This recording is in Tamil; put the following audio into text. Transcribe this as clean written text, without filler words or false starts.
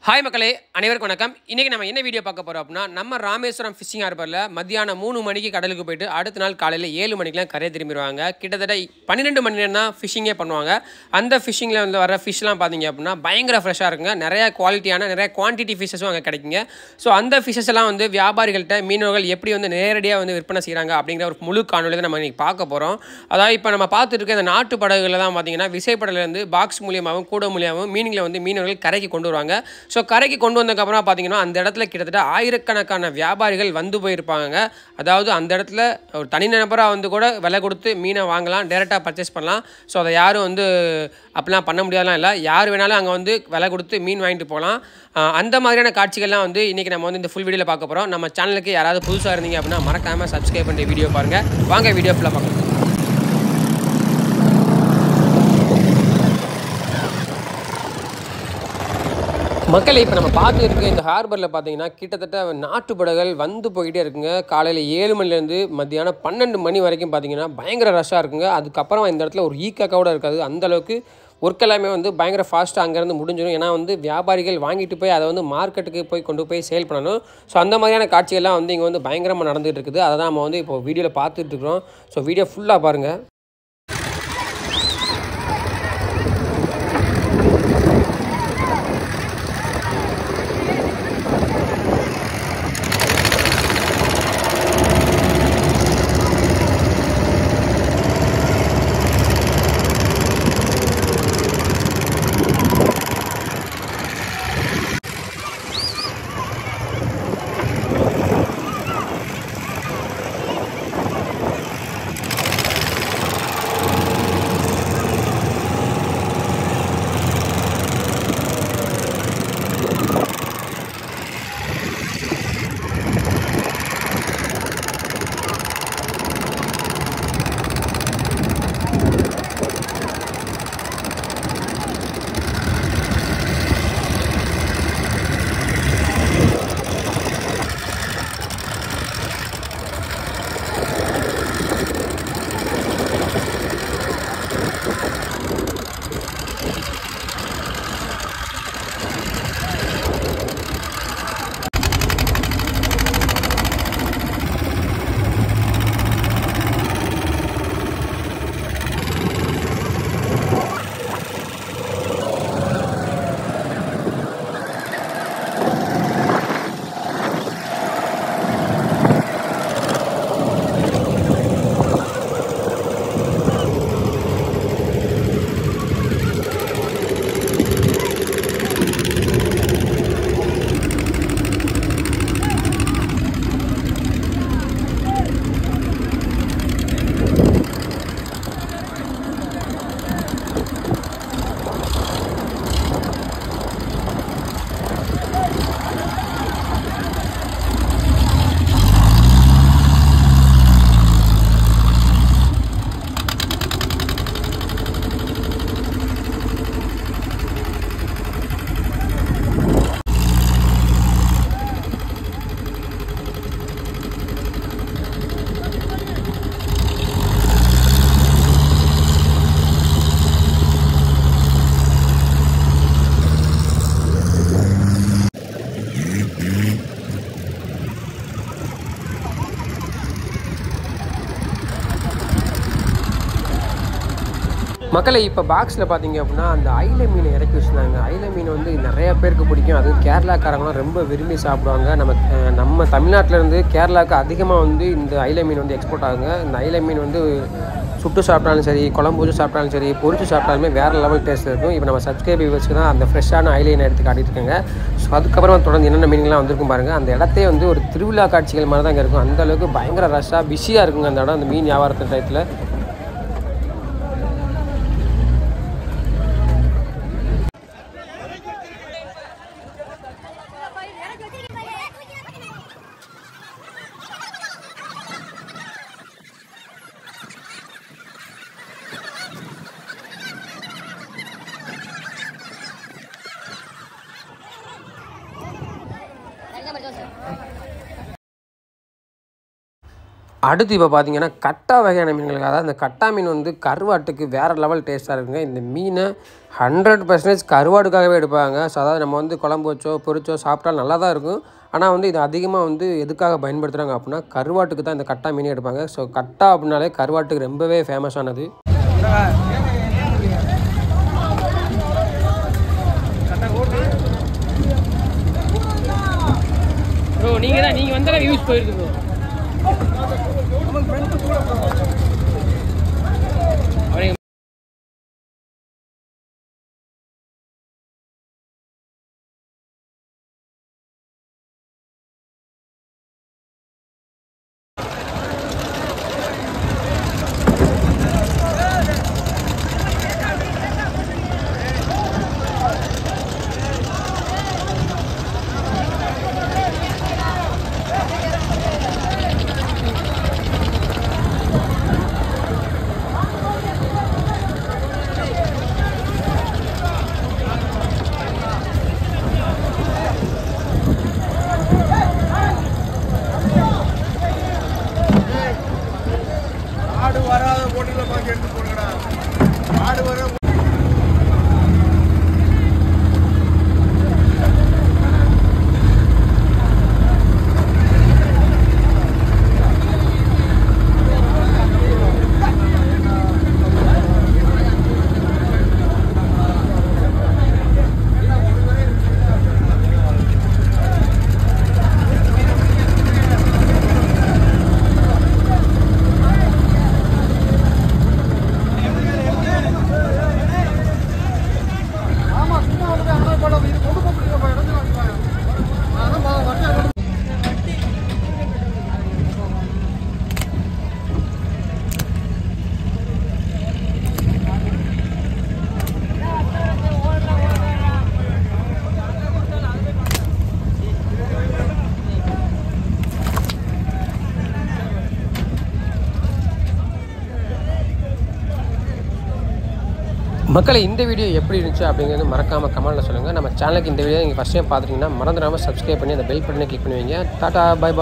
ஹாய் மக்களே, அனைவருக்கும் வணக்கம். இன்றைக்கி நம்ம என்ன வீடியோ பார்க்க போகிறோம் அப்படின்னா, நம்ம ராமேஸ்வரம் ஃபிஷிங் ஹார்பரில் மத்தியானம் 3 மணிக்கு கடலுக்கு போயிட்டு அடுத்த நாள் காலையில் 7 மணிக்கெலாம் கரையை திரும்பிடுவாங்க. கிட்டத்தட்ட 12 மணி நேரம் தான் ஃபிஷிங்கே பண்ணுவாங்க. அந்த ஃபிஷிங்கில் வந்து வர ஃபிஷ்லாம் பார்த்தீங்க அப்படின்னா பயங்கர ஃப்ரெஷ்ஷாக இருக்குங்க. நிறையா குவாலிட்டியான நிறைய குவான்டிட்டி ஃபிஷ்ஷஸும் அங்கே கிடைக்குங்க. ஸோ அந்த ஃபிஷ்ஷஸ் எல்லாம் வந்து வியாபாரிகள்கிட்ட மீனவர்கள் எப்படி வந்து நேரடியாக வந்து விற்பனை செய்கிறாங்க அப்படிங்கிற ஒரு முழு காணொலி தான் நம்ம இன்றைக்கி பார்க்க போகிறோம். அதாவது இப்போ நம்ம பார்த்துட்டு இருக்க இந்த நாட்டு படகுகளில் தான் பார்த்தீங்கன்னா விசைப்படலேருந்து பாக்ஸ் மூலியமாகவும் கூட மூலியமாகவும் மீனிங்களை வந்து மீனவர்கள் கரைக்கு கொண்டு வருவாங்க. ஸோ கரைக்கு கொண்டு வந்ததுக்கப்புறம் பார்த்தீங்கன்னா அந்த இடத்துல கிட்டத்தட்ட ஆயிரக்கணக்கான வியாபாரிகள் வந்து போயிருப்பாங்க. அதாவது அந்த இடத்துல ஒரு தனிநபராக வந்து கூட விலை கொடுத்து மீனை வாங்கலாம், டேரெக்டாக பர்ச்சேஸ் பண்ணலாம். ஸோ அதை யாரும் வந்து அப்படிலாம் பண்ண முடியாதலாம் இல்லை, யார் வேணாலும் அங்கே வந்து விலை கொடுத்து மீன் வாங்கிட்டு போகலாம். அந்த மாதிரியான காட்சிகள்லாம் வந்து இன்றைக்கி நம்ம வந்து இந்த ஃபுல் வீடியோவில் பார்க்க போகிறோம். நம்ம சேனலுக்கு யாராவது புதுசாக இருந்தீங்க அப்படின்னா மறக்காமல் சப்ஸ்கிரைப் பண்ணி வீடியோ பாருங்கள். வாங்க வீடியோ ஃபுல்லாக பார்க்கலாம். மக்களை இப்போ நம்ம பார்த்து இருக்க இந்த ஹார்பரில் பார்த்தீங்கன்னா கிட்டத்தட்ட நாட்டு படகுகள் வந்து போய்கிட்டே இருக்குங்க. காலையில் 7 மணிலேருந்து மத்தியானம் 12 மணி வரைக்கும் பார்த்தீங்கன்னா பயங்கர ரஷ்ஷாக இருக்குங்க. அதுக்கப்புறம் இந்த இடத்துல ஒரு கூட இருக்காது. அந்தளவுக்கு ஒர்க் எல்லாமே வந்து பயங்கர ஃபாஸ்ட்டாக அங்கேருந்து முடிஞ்சிடும். ஏன்னா வந்து வியாபாரிகள் வாங்கிட்டு போய் அதை வந்து மார்க்கெட்டுக்கு போய் கொண்டு போய் சேல் பண்ணணும். ஸோ அந்த மாதிரியான காட்சிகள்லாம் வந்து இங்கே வந்து பயங்கரமாக நடந்துகிட்டு இருக்குது. அதை தான் நம்ம வந்து இப்போ வீடியோவில் பார்த்துட்டு இருக்கிறோம். ஸோ வீடியோ ஃபுல்லாக பாருங்கள். மக்களை இப்போ பாக்ஸில் பார்த்தீங்க அப்படின்னா அந்த ஐல மீனை இறக்கி வச்சுருந்தாங்க. ஐல மீன் வந்து நிறைய பேருக்கு பிடிக்கும். அதுவும் கேரளாக்காரங்களாம் ரொம்ப விரும்பி சாப்பிடுவாங்க. நம்ம தமிழ்நாட்டிலேருந்து கேரளாவுக்கு அதிகமாக வந்து இந்த ஐல மீன் வந்து எக்ஸ்போர்ட் ஆகுங்க. இந்த ஐல மீன் வந்து சுட்டு சாப்பிட்டாலும் சரி, குழம்பு வச்சு சாப்பிட்டாலும் சரி, பொரிச்சு சாப்பிட்டாலுமே வேறு லெவல் டேஸ்ட் இருக்கும். இப்போ நம்ம சப்ஸ்கிரைபர் வச்சு தான் அந்த ஃப்ரெஷ்ஷான ஐலைனை எடுத்து காட்டிட்டு இருக்காங்க. ஸோ அதுக்கப்புறம் தொடர்ந்து என்னென்ன மீன்கள்லாம் வந்திருக்கும் பாருங்கள். அந்த இடத்தையே வந்து ஒரு திருவிழா காட்சிகள் மாதிரி தான் இங்கே இருக்கும். அந்தளவுக்கு பயங்கர ரஷ்ஷாக பிஸியாக இருக்குங்க அந்த இடம், அந்த மீன் வியாபாரத்து டயத்தில். அடுத்து இப்போ பார்த்தீங்கன்னா கட்டா வகையான மீன்கள், அதாவது இந்த கட்டா மீன் வந்து கருவாட்டுக்கு வேறு லெவல் டேஸ்ட்டாக இருக்குங்க. இந்த மீனை 100% கருவாட்டுக்காகவே எடுப்பாங்க. ஸோ அதாவது நம்ம வந்து குழம்பு வச்சோ பொரிச்சோ சாப்பிட்டாலும் நல்லா தான் இருக்கும். ஆனால் வந்து இது அதிகமாக வந்து எதுக்காக பயன்படுத்துகிறாங்க அப்படின்னா கருவாட்டுக்கு தான் இந்த கட்டா மீனே எடுப்பாங்க. ஸோ கட்டா அப்படின்னாலே கருவாட்டுக்கு ரொம்பவே ஃபேமஸானது. ப்ரோ நீங்கள் வந்தாலும் யூஸ் போயிருக்கு ப்ரோ. மக்களை இந்த வீடியோ எப்படி இருந்துச்சு அப்படிங்கிறது மறக்காமல் கமெண்ட்டில் சொல்லுங்கள். நம்ம சேனலுக்கு இந்த வீடியோ நீங்கள் ஃபஸ்ட் டைம் பார்த்துட்டிங்கன்னா மறந்துடாமல் சப்ஸ்கிரைப் பண்ணி அந்த பெல் பட்டனை கிளிக் பண்ணுவீங்க. Tata bye bye.